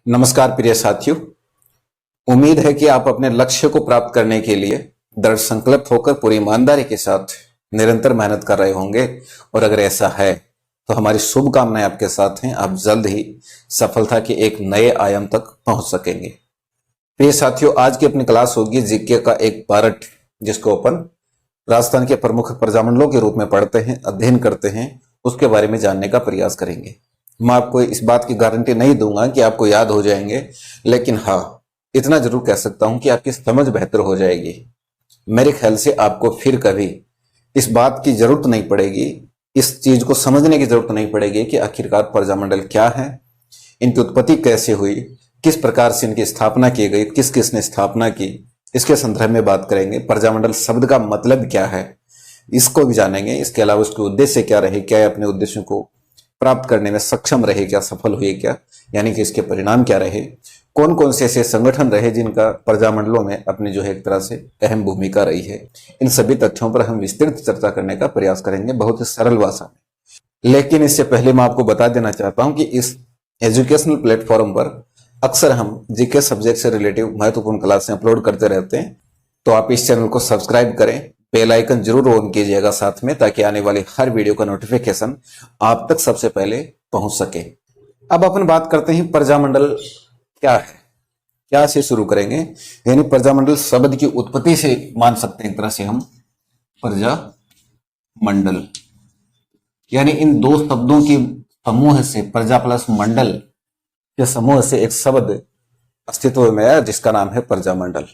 नमस्कार प्रिय साथियों। उम्मीद है कि आप अपने लक्ष्य को प्राप्त करने के लिए दृढ़ संकल्प होकर पूरी ईमानदारी के साथ निरंतर मेहनत कर रहे होंगे। और अगर ऐसा है तो हमारी शुभकामनाएं आपके साथ हैं। आप जल्द ही सफलता के एक नए आयाम तक पहुंच सकेंगे। प्रिय साथियों, आज की अपनी क्लास होगी जीके का एक पार्ट, जिसको अपन राजस्थान के प्रमुख प्रजामंडलों के रूप में पढ़ते हैं, अध्ययन करते हैं, उसके बारे में जानने का प्रयास करेंगे। मैं आपको इस बात की गारंटी नहीं दूंगा कि आपको याद हो जाएंगे, लेकिन हाँ, इतना जरूर कह सकता हूं कि आपकी समझ बेहतर हो जाएगी। मेरे ख्याल से आपको फिर कभी इस बात की जरूरत नहीं पड़ेगी, इस चीज को समझने की जरूरत नहीं पड़ेगी कि आखिरकार प्रजामंडल क्या है, इनकी उत्पत्ति कैसे हुई, किस प्रकार से इनकी स्थापना की गई, किस किसने स्थापना की, इसके संदर्भ में बात करेंगे। प्रजामंडल शब्द का मतलब क्या है, इसको भी जानेंगे। इसके अलावा उसके उद्देश्य क्या रहे, क्या अपने उद्देश्यों को प्राप्त करने में सक्षम रहे, क्या सफल हुए, क्या यानी कि इसके परिणाम क्या रहे, कौन कौन से ऐसे संगठन रहे जिनका प्रजामंडलों में अपनी जो है एक तरह से अहम भूमिका रही है। इन सभी तथ्यों पर हम विस्तृत चर्चा करने का प्रयास करेंगे, बहुत ही सरल भाषा में। लेकिन इससे पहले मैं आपको बता देना चाहता हूं कि इस एजुकेशनल प्लेटफॉर्म पर अक्सर हम जीके सब्जेक्ट से रिलेटिव महत्वपूर्ण क्लासें अपलोड करते रहते हैं। तो आप इस चैनल को सब्सक्राइब करें, बेल आइकन जरूर ऑन कीजिएगा साथ में, ताकि आने वाली हर वीडियो का नोटिफिकेशन आप तक सबसे पहले पहुंच सके। अब अपन बात करते हैं प्रजामंडल क्या है, क्या से शुरू करेंगे। यानी प्रजामंडल शब्द की उत्पत्ति से मान सकते हैं एक तरह से हम प्रजामंडल, यानी इन दो शब्दों के समूह से, प्रजा प्लस मंडल के समूह से एक शब्द अस्तित्व में आया जिसका नाम है प्रजामंडल।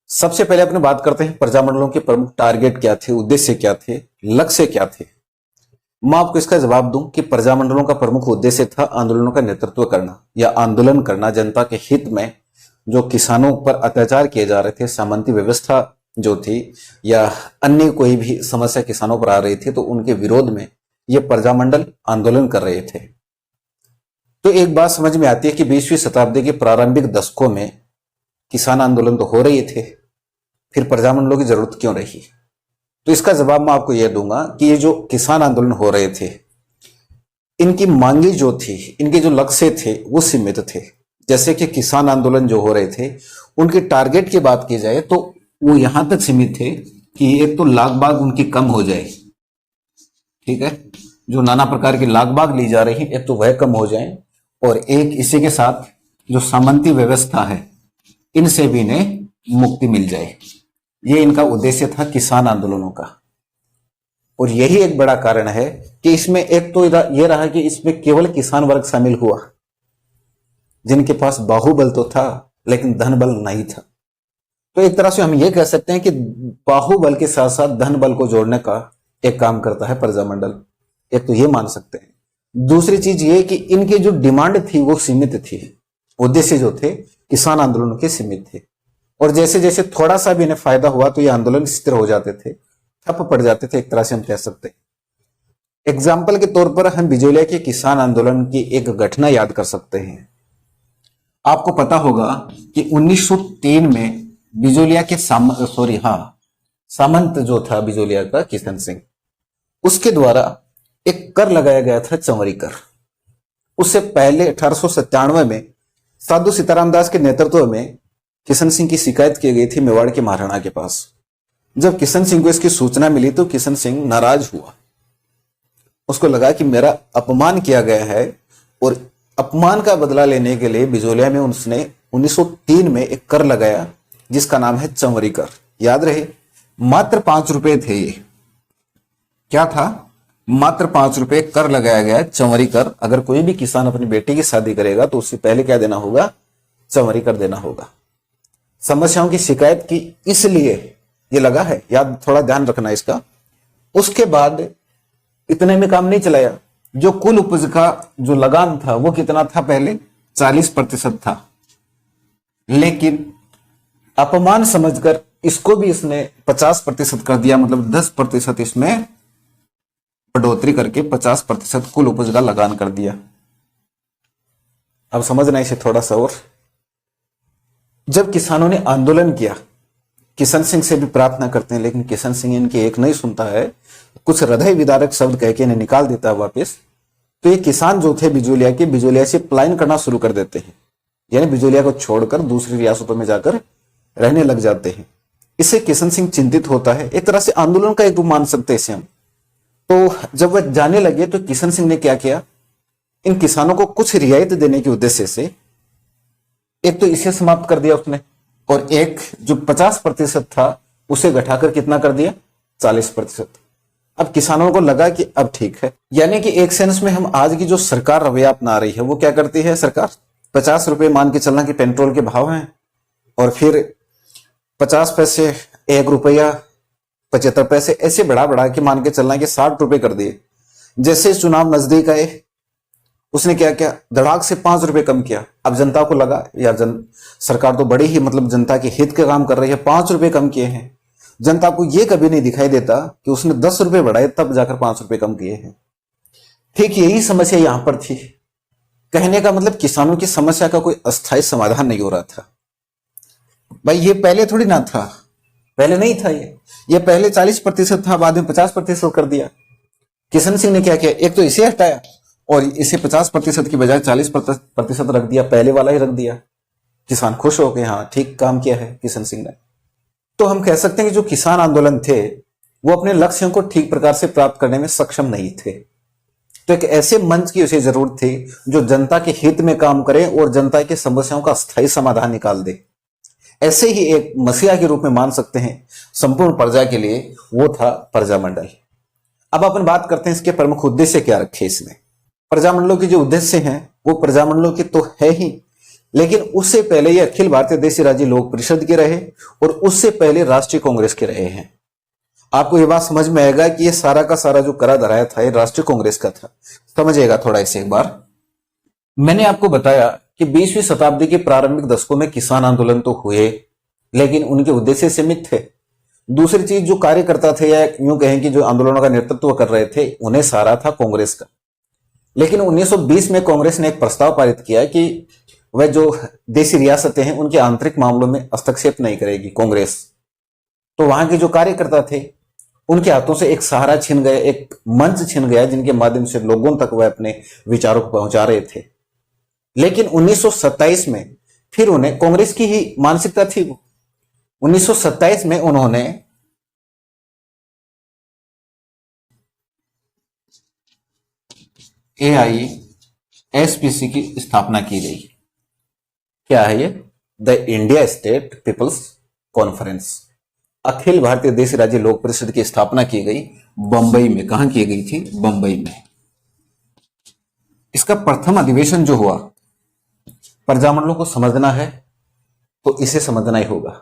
सबसे पहले अपने बात करते हैं प्रजामंडलों के प्रमुख टारगेट क्या थे, उद्देश्य क्या थे, लक्ष्य क्या थे। मैं आपको इसका जवाब दूं कि प्रजामंडलों का प्रमुख उद्देश्य था आंदोलनों का नेतृत्व करना या आंदोलन करना, जनता के हित में। जो किसानों पर अत्याचार किए जा रहे थे, सामंती व्यवस्था जो थी या अन्य कोई भी समस्या किसानों पर आ रही थी, तो उनके विरोध में ये प्रजामंडल आंदोलन कर रहे थे। तो एक बात समझ में आती है कि 20वीं शताब्दी के प्रारंभिक दशकों में किसान आंदोलन तो हो रहे थे, फिर प्रजामंडलों की जरूरत क्यों रही। तो इसका जवाब मैं आपको यह दूंगा कि ये जो किसान आंदोलन हो रहे थे, इनकी मांगे जो थी, इनके जो लक्ष्य थे वो सीमित थे। जैसे कि किसान आंदोलन जो हो रहे थे, उनके टारगेट की बात की जाए तो वो यहां तक सीमित थे कि एक तो लाग बाग उनकी कम हो जाए, ठीक है, जो नाना प्रकार की लाग बाग ली जा रही है, एक तो वह कम हो जाए, और एक इसी के साथ जो सामंती व्यवस्था है, इनसे भी इन्हें मुक्ति मिल जाए। ये इनका उद्देश्य था किसान आंदोलनों का। और यही एक बड़ा कारण है कि इसमें एक तो यह रहा कि इसमें केवल किसान वर्ग शामिल हुआ, जिनके पास बाहुबल तो था लेकिन धन बल नहीं था। तो एक तरह से हम ये कह सकते हैं कि बाहुबल के साथ साथ धन बल को जोड़ने का एक काम करता है प्रजामंडल, एक तो ये मान सकते हैं। दूसरी चीज ये कि इनकी जो डिमांड थी वो सीमित थी, उद्देश्य जो थे किसान आंदोलनों के सीमित थे। और जैसे जैसे थोड़ा सा भी इन्हें फायदा हुआ तो ये आंदोलन स्थिर हो जाते थे, ठप पड़ जाते थे, एक तरह से हम कह सकते हैं। एग्जाम्पल के तौर पर हम बिजोलिया के किसान आंदोलन की एक घटना याद कर सकते हैं। आपको पता होगा कि 1903 में बिजोलिया के सामंत जो था बिजोलिया का, किशन सिंह, उसके द्वारा एक कर लगाया गया था, चंवरी कर। उससे पहले 1897 में साधु सीताराम दास के नेतृत्व में किशन सिंह की शिकायत की गई थी मेवाड़ के महाराणा के पास। जब किशन सिंह को इसकी सूचना मिली तो किशन सिंह नाराज हुआ। उसको लगा कि मेरा अपमान किया गया है, और अपमान का बदला लेने के लिए बिजोलिया में उसने 1903 में एक कर लगाया जिसका नाम है चंवरी कर। याद रहे, मात्र 5 रुपए थे ये। क्या था? मात्र 5 रुपए कर लगाया गया, चंवरी कर। अगर कोई भी किसान अपनी बेटी की शादी करेगा तो उससे पहले क्या देना होगा? चंवरी कर देना होगा। समस्याओं की शिकायत की इसलिए ये लगा है, याद, थोड़ा ध्यान रखना इसका। उसके बाद इतने में काम नहीं चलाया। जो कुल उपज का जो लगान था वो कितना था? पहले 40% था, लेकिन अपमान समझकर इसको भी इसने 50% कर दिया, मतलब 10% इसमें बढ़ोतरी करके 50% कुल उपज का लगान कर दिया। अब समझना इसे थोड़ा सा और। जब किसानों ने आंदोलन किया, किशन सिंह से भी प्रार्थना करते हैं, लेकिन किशन सिंह इनकी एक नहीं सुनता है, कुछ हृदय विदारक शब्द कह के इन्हें निकाल देता है वापस। तो ये किसान जो थे बिजोलिया के, बिजोलिया से पलायन करना शुरू कर देते हैं। यानी बिजोलिया को छोड़कर दूसरी रियासतों में जाकर रहने लग जाते हैं। इससे किशन सिंह चिंतित होता है, एक तरह से आंदोलन का एक रूप मान सकते हैं इसे हम। तो जब वह जाने लगे तो किशन सिंह ने क्या किया, इन किसानों को कुछ रियायत देने के उद्देश्य से एक तो इसे समाप्त कर दिया उसने, और एक जो 50% था उसे घटाकर कितना कर दिया, 40%। अब किसानों को लगा कि अब ठीक है, यानी कि एक सेंस में हम आज की जो सरकार रवैया अपना रही है वो क्या करती है, सरकार 50 रुपए मान के चलना कि पेट्रोल के भाव हैं, और फिर 50 पैसे, 1 रुपया, 75 पैसे, ऐसे बढ़ा बढ़ा के मान के चलना कि 60 रुपए कर दिए। जैसे चुनाव नजदीक आए उसने क्या किया, धड़ाक से 5 रुपए कम किया। अब जनता को लगा यार सरकार तो बड़ी ही मतलब जनता के हित के काम कर रही है, 5 रुपए कम किए हैं। जनता को यह कभी नहीं दिखाई देता कि उसने 10 रुपए बढ़ाए तब जाकर 5 रुपए कम किए हैं। ठीक यही समस्या यहां पर थी। कहने का मतलब किसानों की समस्या का कोई अस्थायी समाधान नहीं हो रहा था। भाई ये पहले थोड़ी ना था, पहले नहीं था, ये पहले 40% था, बाद में 50% कर दिया। किशन सिंह ने क्या किया, एक तो इसे हटाया और इसे 50% की बजाय 40% रख दिया, पहले वाला ही रख दिया। किसान खुश हो गए, हाँ ठीक काम किया है किशन सिंह ने। तो हम कह सकते हैं कि जो किसान आंदोलन थे वो अपने लक्ष्यों को ठीक प्रकार से प्राप्त करने में सक्षम नहीं थे। तो एक ऐसे मंच की उसे जरूरत थी जो जनता के हित में काम करे और जनता की समस्याओं का स्थायी समाधान निकाल दे। ऐसे ही एक मसीहा के रूप में मान सकते हैं संपूर्ण प्रजा के लिए, वो था प्रजामंडल। अब अपन बात करते हैं इसके प्रमुख उद्देश्य क्या रखे इसने। प्रजामंडलों के जो उद्देश्य हैं वो प्रजामंडलों के तो है ही, लेकिन उससे पहले ये अखिल भारतीय देशी राज्य लोक परिषद के रहे और उससे पहले राष्ट्रीय कांग्रेस के रहे हैं। आपको ये बात समझ में आएगा कि ये सारा का सारा जो करा धराया था ये राष्ट्रीय कांग्रेस का था। समझिएगा थोड़ा इसे एक बार। मैंने आपको बताया कि 20वीं शताब्दी के प्रारंभिक दशकों में किसान आंदोलन तो हुए, लेकिन उनके उद्देश्य सीमित थे। दूसरी चीज, जो कार्यकर्ता थे या यूं कहें कि जो आंदोलनों का नेतृत्व कर रहे थे, उन्हें सारा था कांग्रेस का। लेकिन 1920 में कांग्रेस ने एक प्रस्ताव पारित किया कि वह जो देशी रियासतें हैं उनके आंतरिक मामलों में हस्तक्षेप नहीं करेगी कांग्रेस। तो वहां के जो कार्यकर्ता थे उनके हाथों से एक सहारा छिन गया, एक मंच छिन गया जिनके माध्यम से लोगों तक वह अपने विचारों को पहुंचा रहे थे। लेकिन 1927 में फिर उन्हें, कांग्रेस की ही मानसिकता थी वो, 1927 में उन्होंने AISPC की स्थापना की गई। क्या है ये? The India state peoples conference, अखिल भारतीय देशी राज्य लोक परिषद की स्थापना की गई बंबई में। कहां की गई थी? बंबई में। इसका प्रथम अधिवेशन जो हुआ, प्रजामंडलों को समझना है तो इसे समझना ही होगा।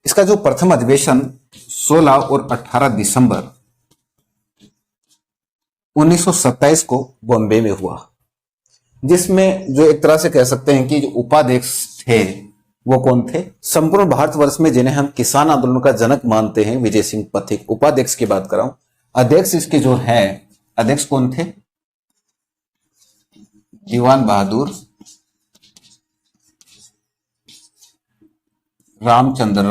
इसका जो प्रथम अधिवेशन 16 और 18 दिसंबर 1927 को बॉम्बे में हुआ, जिसमें जो एक तरह से कह सकते हैं कि जो उपाध्यक्ष थे वो कौन थे? संपूर्ण भारतवर्ष में जिन्हें हम किसान आंदोलन का जनक मानते हैं, विजय सिंह पथिक। उपाध्यक्ष की बात कर रहा हूं। अध्यक्ष इसके जो है, अध्यक्ष कौन थे? दीवान बहादुर रामचंद्र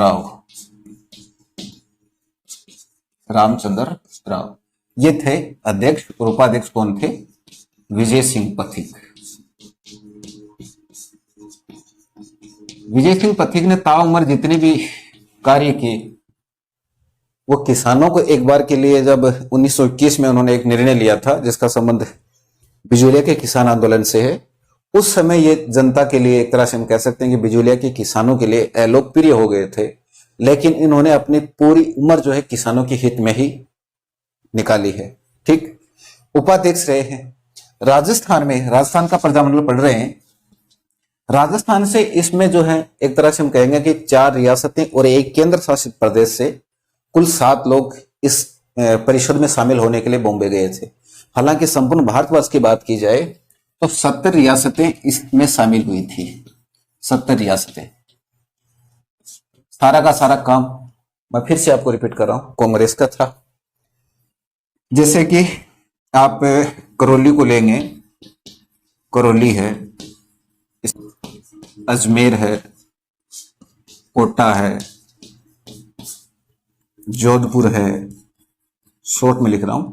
राव, ये थे अध्यक्ष। और उपाध्यक्ष कौन थे? विजय सिंह पथिक। विजय सिंह पथिक ने ताउम्र जितने भी कार्य किए, वो किसानों को एक बार के लिए, जब 1921 में उन्होंने एक निर्णय लिया था जिसका संबंध बिजोलिया के किसान आंदोलन से है, उस समय ये जनता के लिए एक तरह से हम कह सकते हैं कि बिजोलिया के किसानों के लिए अलोकप्रिय हो गए थे। लेकिन इन्होंने अपनी पूरी उम्र जो है किसानों के हित में ही निकाली है। ठीक, उपाध्यक्ष रहे हैं। राजस्थान का प्रजामंडल पढ़ रहे हैं। राजस्थान से इसमें जो है एक तरह से हम कहेंगे कि 4 रियासतें और एक केंद्र शासित प्रदेश से कुल 7 लोग इस परिषद में शामिल होने के लिए बॉम्बे गए थे। हालांकि संपूर्ण भारतवर्ष की बात की जाए तो 70 रियासतें इसमें शामिल हुई थी। 70 रियासतें। सारा का सारा काम, मैं फिर से आपको रिपीट कर रहा हूं, कांग्रेस का था। जैसे कि आप करौली को लेंगे, करौली है, अजमेर है, कोटा है, जोधपुर है, शॉर्ट में लिख रहा हूं,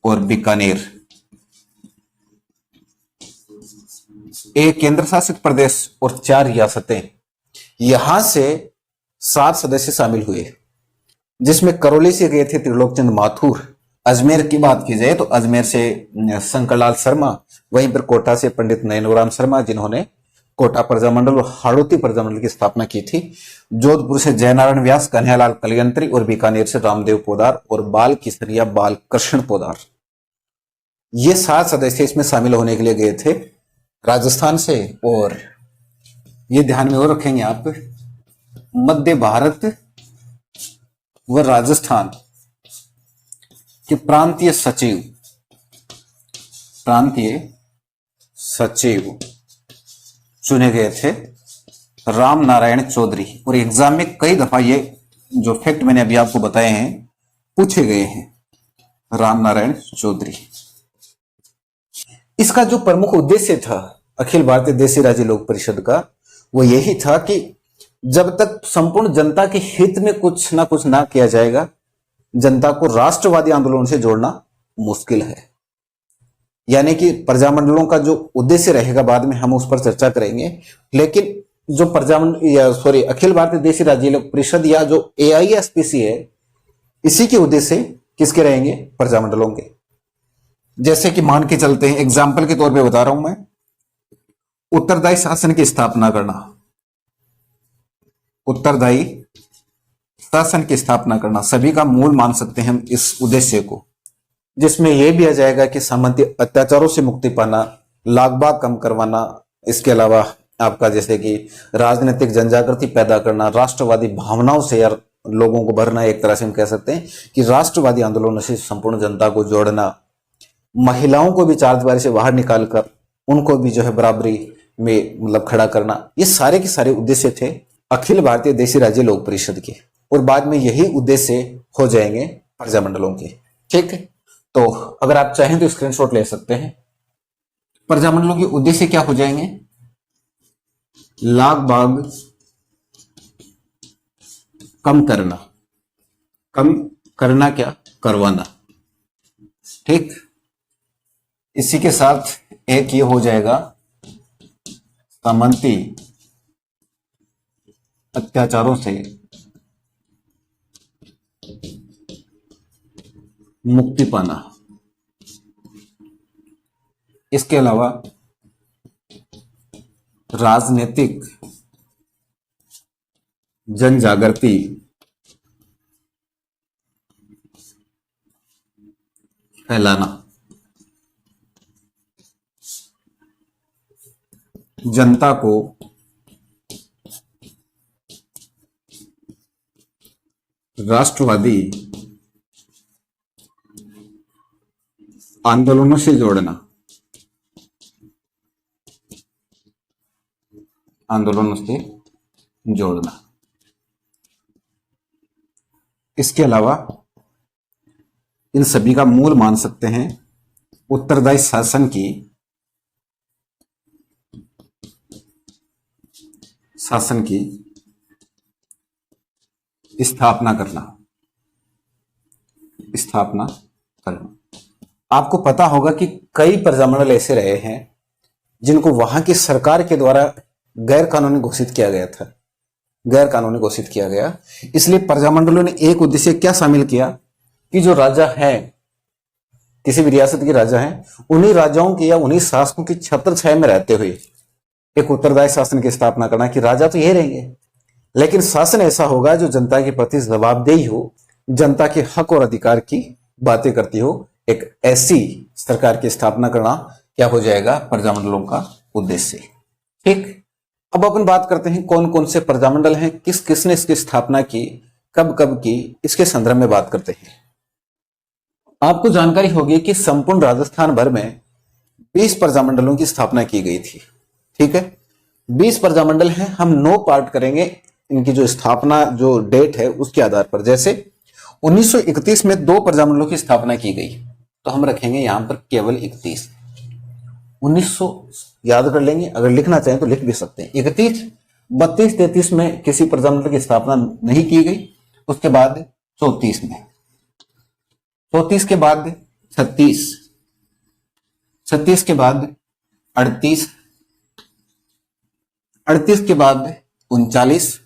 और बीकानेर। एक केंद्र शासित प्रदेश और 4 रियासतें। यहां से 7 सदस्य शामिल हुए, जिसमें करौली से गए थे त्रिलोकचंद माथुर। अजमेर की बात की जाए तो अजमेर से शंकरलाल शर्मा, वहीं पर कोटा से पंडित नयनोराम शर्मा, जिन्होंने कोटा प्रजामंडल और हाड़ौती प्रजामंडल की स्थापना की थी। जोधपुर से जयनारायण व्यास, कन्हैयालाल कलयंत्री और बीकानेर से रामदेव पोदार और बाल किसरिया बाल कृष्ण पोदार। ये 7 सदस्य इसमें शामिल होने के लिए गए थे राजस्थान से। और ये ध्यान में और रखेंगे आप, मध्य भारत व राजस्थान के प्रांतीय सचिव चुने गए थे राम नारायण चौधरी। और एग्जाम में कई दफा ये जो फैक्ट मैंने अभी आपको बताए हैं पूछे गए हैं, राम नारायण चौधरी। इसका जो प्रमुख उद्देश्य था अखिल भारतीय देशी राज्य लोक परिषद का, वो यही था कि जब तक संपूर्ण जनता के हित में कुछ ना किया जाएगा, जनता को राष्ट्रवादी आंदोलन से जोड़ना मुश्किल है। यानी कि प्रजामंडलों का जो उद्देश्य रहेगा बाद में हम उस पर चर्चा करेंगे, लेकिन जो अखिल भारतीय देशी राज्य लोक परिषद या जो AISPC है, इसी के उद्देश्य किसके रहेंगे? प्रजामंडलों के। जैसे कि मान के चलते हैं, एग्जाम्पल के तौर पे बता रहा हूं मैं, उत्तरदायी शासन की स्थापना करना, उत्तरदायी शासन की स्थापना करना सभी का मूल मान सकते हैं हम इस उद्देश्य को, जिसमें यह भी आ जाएगा कि सामंती अत्याचारों से मुक्ति पाना, लागबाग कम करवाना, इसके अलावा आपका जैसे कि राजनीतिक जनजागृति पैदा करना, राष्ट्रवादी भावनाओं से यार लोगों को भरना, एक तरह से हम कह सकते हैं कि राष्ट्रवादी आंदोलनों से संपूर्ण जनता को जोड़ना, महिलाओं को भी चारदीवारी से बाहर निकालकर उनको भी जो है बराबरी में मतलब खड़ा करना। ये सारे के सारे उद्देश्य थे अखिल भारतीय देशी राज्य लोक परिषद के, और बाद में यही उद्देश्य हो जाएंगे प्रजामंडलों के। ठीक है, तो अगर आप चाहें तो स्क्रीनशॉट ले सकते हैं। प्रजामंडलों के उद्देश्य क्या हो जाएंगे? लाग बाग कम करना क्या? करवाना। ठीक, इसी के साथ एक ये हो जाएगा सामंती अत्याचारों से मुक्ति पाना। इसके अलावा राजनीतिक जन जागृति फैलाना, जनता को राष्ट्रवादी आंदोलनों से जोड़ना, इसके अलावा इन सभी का मूल मान सकते हैं उत्तरदायी शासन की स्थापना करना। आपको पता होगा कि कई प्रजामंडल ऐसे रहे हैं जिनको वहां की सरकार के द्वारा गैर कानूनी घोषित किया गया। इसलिए प्रजामंडलों ने एक उद्देश्य क्या शामिल किया कि जो राजा है, किसी भी रियासत के राजा हैं, उन्हीं राजाओं की या उन्हीं शासकों की छत्र छाया में रहते हुए एक उत्तरदायी शासन की स्थापना करना कि राजा तो ये रहेंगे, लेकिन शासन ऐसा होगा जो जनता के प्रति जवाबदेही हो, जनता के हक और अधिकार की बातें करती हो। एक ऐसी सरकार की स्थापना करना क्या हो जाएगा? प्रजामंडलों का उद्देश्य। ठीक, अब अपन बात करते हैं कौन कौन से प्रजामंडल हैं, किस किसने इसकी स्थापना की, कब कब की, इसके संदर्भ में बात करते हैं। आपको जानकारी होगी कि संपूर्ण राजस्थान भर में 20 प्रजामंडलों की स्थापना की गई थी। ठीक है, 20 प्रजामंडल हैं। हम 9 पार्ट करेंगे इनकी जो स्थापना जो डेट है उसके आधार पर। जैसे 1931 में 2 प्रजामंडलों की स्थापना की गई, तो हम रखेंगे यहां पर केवल 31। 1900 याद कर लेंगे, अगर लिखना चाहें तो लिख भी सकते हैं। 31, 32, 33 में किसी प्रजामंडल की स्थापना नहीं की गई। उसके बाद 34 में, 34 के बाद 36, 36 के बाद 38, 38 के बाद 39,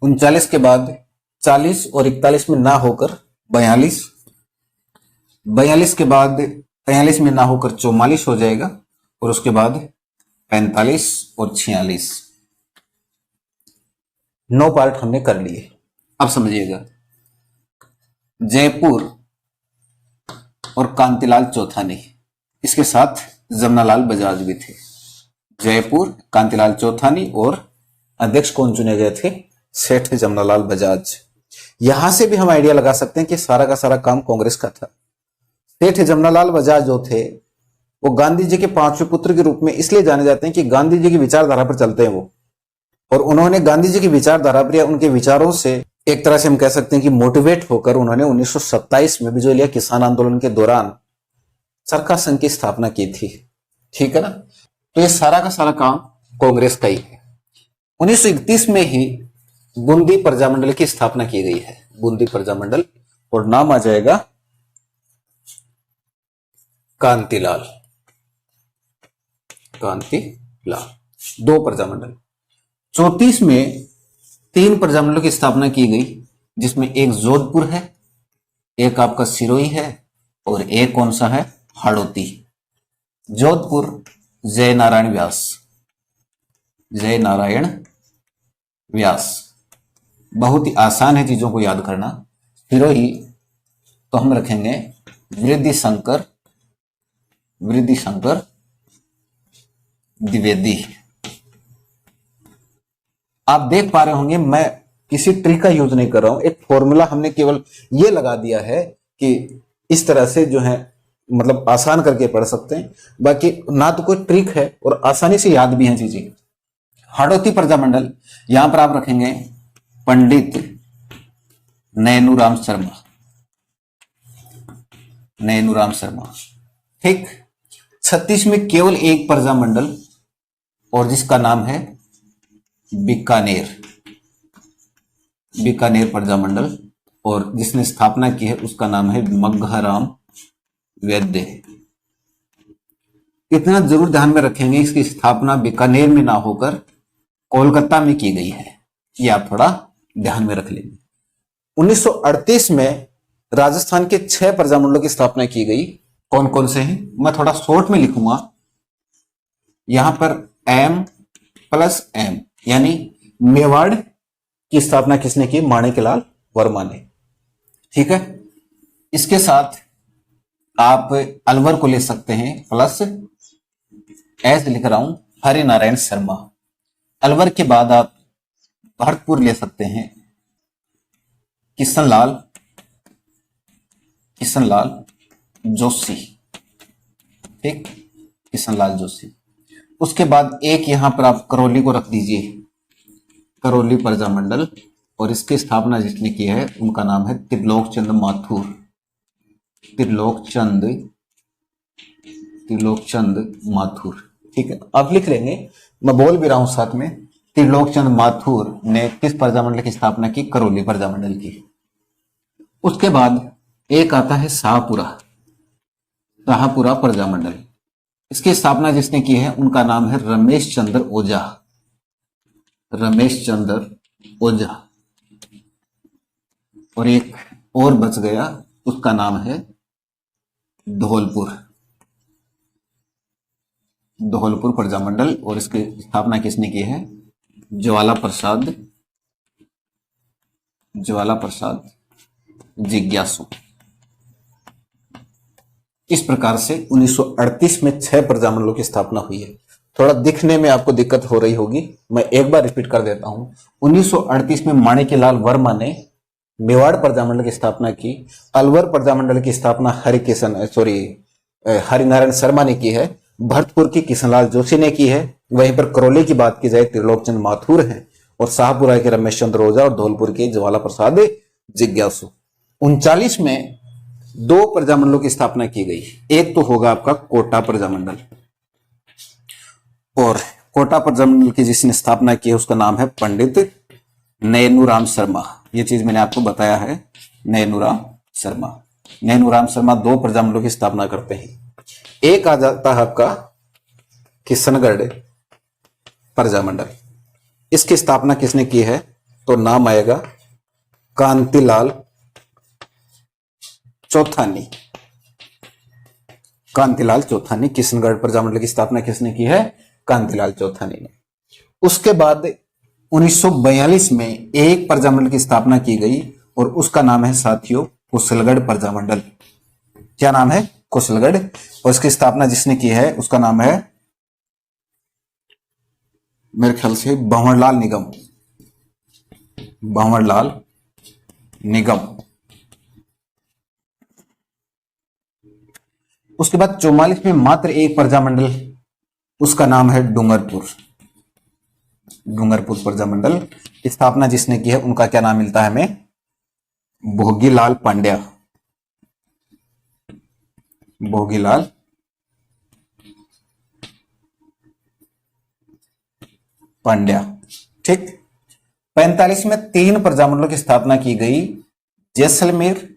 39 के बाद 40 और 41 में ना होकर 42, 42 के बाद 43 में ना होकर 44 हो जाएगा, और उसके बाद 45 और 46। 9 पार्ट हमने कर लिए। अब समझिएगा, जयपुर और कांतिलाल चौथानी, इसके साथ जमनालाल बजाज भी थे। जयपुर, कांतिलाल चौथानी, और अध्यक्ष कौन चुने गए थे? सेठ जमनालाल बजाज। यहां से भी हम आइडिया लगा सकते हैं कि सारा का सारा काम कांग्रेस का था। सेठ जमनालाल बजाज जो थे वो गांधी जी के पांचवें पुत्र के रूप में इसलिए जाने जाते हैं कि गांधी जी की विचारधारा पर चलते हैं वो, और उन्होंने गांधी जी की विचारधारा पर या उनके विचारों से एक तरह से हम कह सकते हैं कि मोटिवेट होकर उन्होंने 1927 में बिजोलिया किसान आंदोलन के दौरान चरखा संघ की स्थापना की थी। ठीक है ना? तो ये सारा का सारा काम कांग्रेस का ही है। 1931 में ही बूंदी प्रजामंडल की स्थापना की गई है, बूंदी प्रजामंडल, और नाम आ जाएगा कांतिलाल, कांतिलाल। 2 प्रजामंडल। 34 में 3 प्रजामंडलों की स्थापना की गई, जिसमें एक जोधपुर है, एक आपका सिरोही है, और एक कौन सा है? हाड़ौती। जोधपुर जय नारायण व्यास, जय नारायण व्यास। बहुत ही आसान है चीजों को याद करना। सिरोही तो हम रखेंगे वृद्धि शंकर, वृद्धि शंकर द्विवेदी। आप देख पा रहे होंगे मैं किसी ट्रिक का यूज नहीं कर रहा हूं, एक फॉर्मूला हमने केवल ये लगा दिया है कि इस तरह से जो है मतलब आसान करके पढ़ सकते हैं, बाकी ना तो कोई ट्रिक है और आसानी से याद भी है चीजें। हाड़ौती प्रजामंडल, यहां पर आप रखेंगे पंडित नैनूराम शर्मा, नैनूराम शर्मा। ठीक। 36 में केवल एक प्रजामंडल, और जिसका नाम है बीकानेर, बीकानेर प्रजामंडल, और जिसने स्थापना की है उसका नाम है मग्घाराम वैद्य। इतना जरूर ध्यान में रखेंगे, इसकी स्थापना बीकानेर में ना होकर कोलकाता में की गई है, ये आप थोड़ा ध्यान में रख लेंगे। 1938 में राजस्थान के 6 प्रजामंडलों की स्थापना की गई। कौन कौन से हैं मैं थोड़ा शॉर्ट में लिखूंगा। यहां पर M + M, यानी मेवाड़ की स्थापना किसने की? माणिकलाल वर्मा ने। ठीक है। इसके साथ आप अलवर को ले सकते हैं, प्लस S लिख रहा हूं हरिनारायण शर्मा। अलवर के बाद आप भरतपुर ले सकते हैं, किशनलाल, किशनलाल जोशी। ठीक, किशनलाल जोशी। उसके बाद एक यहां पर आप करौली को रख दीजिए, करौली प्रजामंडल, और इसकी स्थापना जिसने की है उनका नाम है त्रिलोक चंद माथुर, त्रिलोक चंद माथुर। ठीक है, आप लिख लेंगे, मैं बोल भी रहा हूं साथ में। त्रिलोक चंद माथुर ने किस प्रजामंडल की स्थापना की? करौली प्रजामंडल की। उसके बाद एक आता है शाहपुरा, शाहपुरा प्रजामंडल। इसकी स्थापना जिसने की है उनका नाम है रमेश चंद्र ओझा, रमेश चंद्र ओझा। और एक और बच गया, उसका नाम है धौलपुर, धौलपुर प्रजामंडल, और इसकी स्थापना किसने की है? ज्वाला प्रसाद, ज्वाला प्रसाद जिज्ञासु। इस प्रकार से 1938 में 6 प्रजामंडलों की स्थापना हुई है। थोड़ा दिखने में आपको दिक्कत हो रही होगी, मैं एक बार रिपीट कर देता हूं। 1938 में माणिक्यलाल वर्मा ने मेवाड़ प्रजामंडल की स्थापना की। अलवर प्रजामंडल की स्थापना हरिनारायण शर्मा ने की है। भरतपुर की किशनलाल जोशी ने की है। वहीं पर करौली की बात की जाए त्रिलोक चंद माथुर हैं, और शाहपुरा के रमेश चंद्र ओझा, और धौलपुर के ज्वाला प्रसाद जिज्ञासु। 39 में 2 प्रजामंडलों की स्थापना की गई। एक तो होगा आपका कोटा प्रजामंडल, और कोटा प्रजामंडल की जिसने स्थापना की है उसका नाम है पंडित नैनूराम शर्मा। ये चीज मैंने आपको बताया है, नैनूराम शर्मा। नैनूराम शर्मा 2 प्रजामंडलों की स्थापना करते हैं। एक आ जाता है आपका किशनगढ़, प्रजामंडल। इसकी स्थापना किसने की है? तो नाम आएगा कांतिलाल चौथानी। कांतिलाल चौथानी। किशनगढ़ प्रजामंडल की स्थापना किसने की है? कांतिलाल चौथानी ने। उसके बाद 1942 में एक प्रजामंडल की स्थापना की गई और उसका नाम है साथियों कुशलगढ़ प्रजामंडल। क्या नाम है? कुशलगढ़। और इसकी स्थापना जिसने की है उसका नाम है मेरे ख्याल से भंवरलाल निगम। भंवरलाल निगम। उसके बाद 44 में मात्र एक प्रजामंडल, उसका नाम है डूंगरपुर। डूंगरपुर प्रजामंडल की स्थापना जिसने की है उनका क्या नाम मिलता है हमें? भोगीलाल पांड्या। भोगीलाल पांड्या। ठीक। 45 में 3 प्रजामंडलों की स्थापना की गई, जैसलमेर,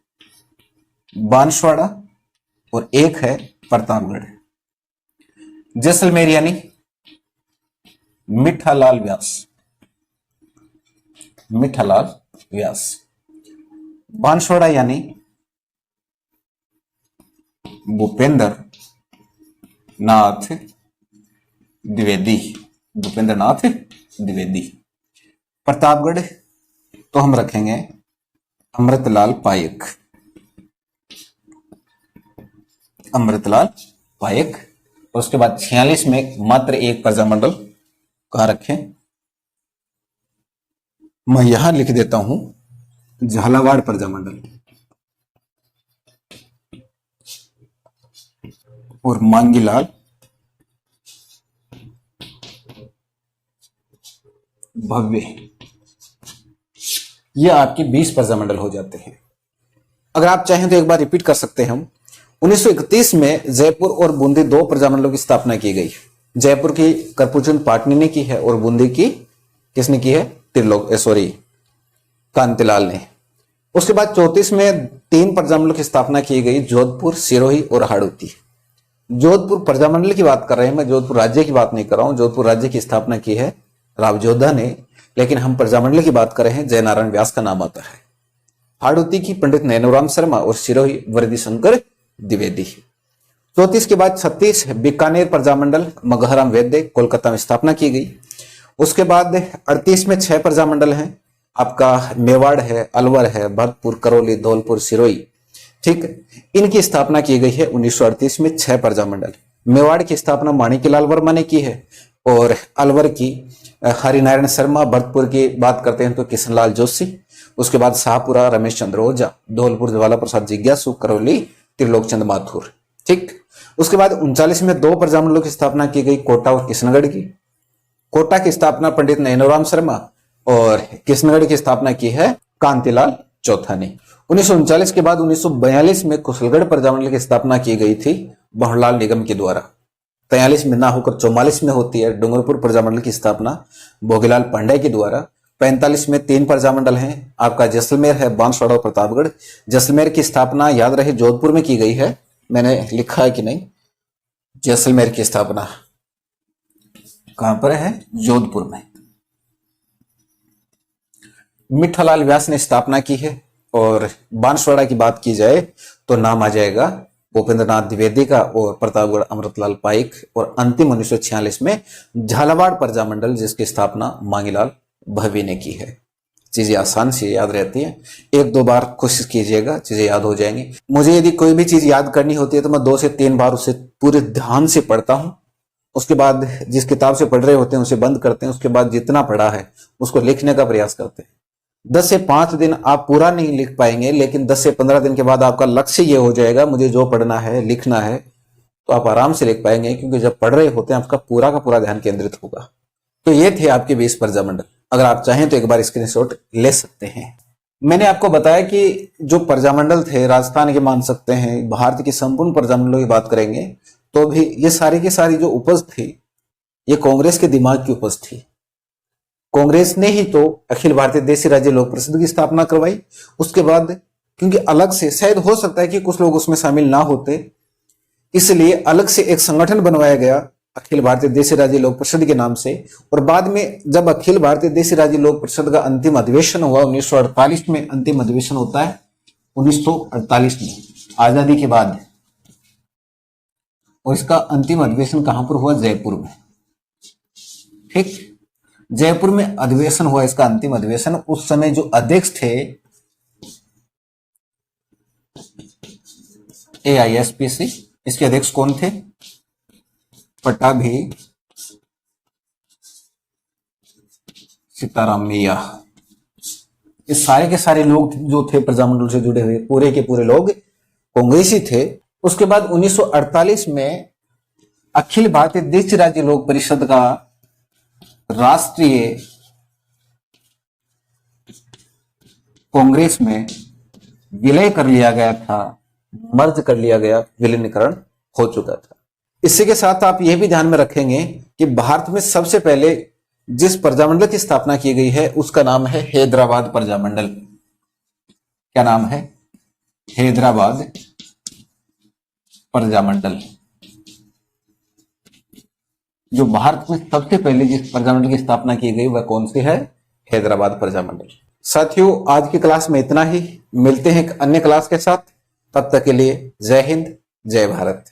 बांसवाड़ा और एक है प्रतापगढ़। जैसलमेर यानी मिठालाल व्यास। मिठालाल व्यास। बांसवाड़ा यानी भूपेंद्र नाथ द्विवेदी। भूपेंद्र नाथ द्विवेदी। प्रतापगढ़ तो हम रखेंगे अमृतलाल पायक। अमृतलाल पायक। और उसके बाद 46 में मात्र एक प्रजामंडल कहां रखें? मैं यहां लिख देता हूं झालावाड़ प्रजामंडल। और मांगीलाल भव्य। ये आपके 20 प्रजामंडल हो जाते हैं। अगर आप चाहें तो एक बार रिपीट कर सकते हैं हम। 1931 में जयपुर और बूंदी 2 प्रजामंडलों की स्थापना की गई। जयपुर की करपुचंद पाटनी ने की है और बूंदी की किसने की है? कांतिलाल ने। उसके बाद 34 में 3 प्रजामंडलों की स्थापना की गई, जोधपुर, सिरोही और हाड़ौती। जोधपुर प्रजामंडल की बात कर रहे हैं, मैं जोधपुर राज्य की बात नहीं कर रहा हूं। जोधपुर राज्य की स्थापना की है रावजोधा ने, लेकिन हम प्रजामंडल की बात कर रहे हैं, जयनारायण व्यास का नाम आता है। हाड़ौती की पंडित नैनोराम शर्मा और सिरोही वरदी शंकर द्विवेदी। 34 के बाद 36 बीकानेर प्रजामंडल, मगहराम वैद्य, कोलकाता में स्थापना की गई। उसके बाद 38 में 6 प्रजामंडल हैं, आपका मेवाड़ है, अलवर है, भरतपुर, करौली, धौलपुर, सिरोही। ठीक। इनकी स्थापना की गई है 1938 में 6 प्रजामंडल। मेवाड़ की स्थापना माणिक्यलाल वर्मा ने की है और अलवर की हरिनारायण शर्मा, भरतपुर की बात करते हैं तो किशनलाल जोशी, उसके बाद शाहपुरा रमेश चंद्र ओझा, धौलपुर ज्वाला प्रसाद जिज्ञासु, करौली त्रिलोक चंद माथुर। ठीक। उसके बाद 39 में 2 प्रजामंडलों की स्थापना की गई, कोटा और किशनगढ़ की। कोटा की स्थापना पंडित नैनोराम शर्मा और किशनगढ़ की स्थापना की है कांतिलाल चौथा ने। 1939 के बाद 1942 में कुशलगढ़ प्रजामंडल की स्थापना की गई थी भंवरलाल निगम के द्वारा। 43 में ना होकर 44 में होती है डूंगरपुर प्रजामंडल की स्थापना भोगीलाल पांड्या के द्वारा। 45 में 3 प्रजामंडल हैं, आपका जैसलमेर है, बांसवाड़ा और प्रतापगढ़। जैसलमेर की स्थापना याद रहे जोधपुर में की गई है, मैंने लिखा है कि नहीं? जैसलमेर की स्थापना कहां पर है? जोधपुर में। मिठालाल व्यास ने स्थापना की है। और बांसवाड़ा की बात की जाए तो नाम आ जाएगा भूपेंद्र नाथ द्विवेदी का और प्रतापगढ़ अमृतलाल पाइक। और अंतिम 1946 में झालावाड़ प्रजामंडल जिसकी स्थापना मांगीलाल भव्य ने की है। चीजें आसान से याद रहती हैं, 1-2 बार कोशिश कीजिएगा, चीजें याद हो जाएंगी। मुझे यदि कोई भी चीज याद करनी होती है तो मैं 2 से 3 बार उसे पूरे ध्यान से पढ़ता हूं। उसके बाद जिस किताब से पढ़ रहे होते हैं उसे बंद करते हैं, उसके बाद जितना पढ़ा है उसको लिखने का प्रयास करते हैं। 10 से 5 दिन आप पूरा नहीं लिख पाएंगे, लेकिन 10 से 15 दिन के बाद आपका लक्ष्य ये हो जाएगा मुझे जो पढ़ना है लिखना है, तो आप आराम से लिख पाएंगे, क्योंकि जब पढ़ रहे होते हैं आपका पूरा का पूरा ध्यान केंद्रित होगा। तो ये थे आपके 20 प्रजामंडल। अगर आप चाहें तो एक बार स्क्रीनशॉट ले सकते हैं। मैंने आपको बताया कि जो प्रजामंडल थे राजस्थान के मान सकते हैं, भारत के संपूर्ण प्रजामंडलों की बात करेंगे तो भी ये सारी की सारी जो उपज थी ये कांग्रेस के दिमाग की उपज थी। कांग्रेस ने ही तो अखिल भारतीय देशी राज्य लोक परिषद की स्थापना करवाई। उसके बाद क्योंकि अलग से, शायद हो सकता है कि कुछ लोग उसमें शामिल ना होते, इसलिए अलग से एक संगठन बनवाया गया अखिल भारतीय देशी राज्य लोक परिषद के नाम से। और बाद में जब अखिल भारतीय देशी राज्य लोक परिषद का अंतिम अधिवेशन हुआ 1948 में, अंतिम अधिवेशन होता है 1948 में आजादी के बाद, और इसका अंतिम अधिवेशन कहां पर हुआ? जयपुर में। ठीक, जयपुर में अधिवेशन हुआ इसका अंतिम अधिवेशन। उस समय जो अध्यक्ष थे AISPC, इसके अध्यक्ष कौन थे? पट्टाभी सीतारामैया। ये सारे के सारे लोग जो थे प्रजामंडल से जुड़े हुए, पूरे के पूरे लोग कांग्रेसी थे। उसके बाद 1948 में अखिल भारतीय देशी राज्य लोक परिषद का राष्ट्रीय कांग्रेस में विलय कर लिया गया था, मर्ज कर लिया गया, विलीनीकरण हो चुका था। इसी के साथ आप यह भी ध्यान में रखेंगे कि भारत में सबसे पहले जिस प्रजामंडल की स्थापना की गई है उसका नाम है हैदराबाद प्रजामंडल। क्या नाम है? हैदराबाद प्रजामंडल। जो भारत में सबसे पहले जिस प्रजामंडल की स्थापना की गई वह कौन सी है? हैदराबाद प्रजामंडल। साथियों, आज की क्लास में इतना ही। मिलते हैं एक अन्य क्लास के साथ। तब तक के लिए जय हिंद, जय भारत।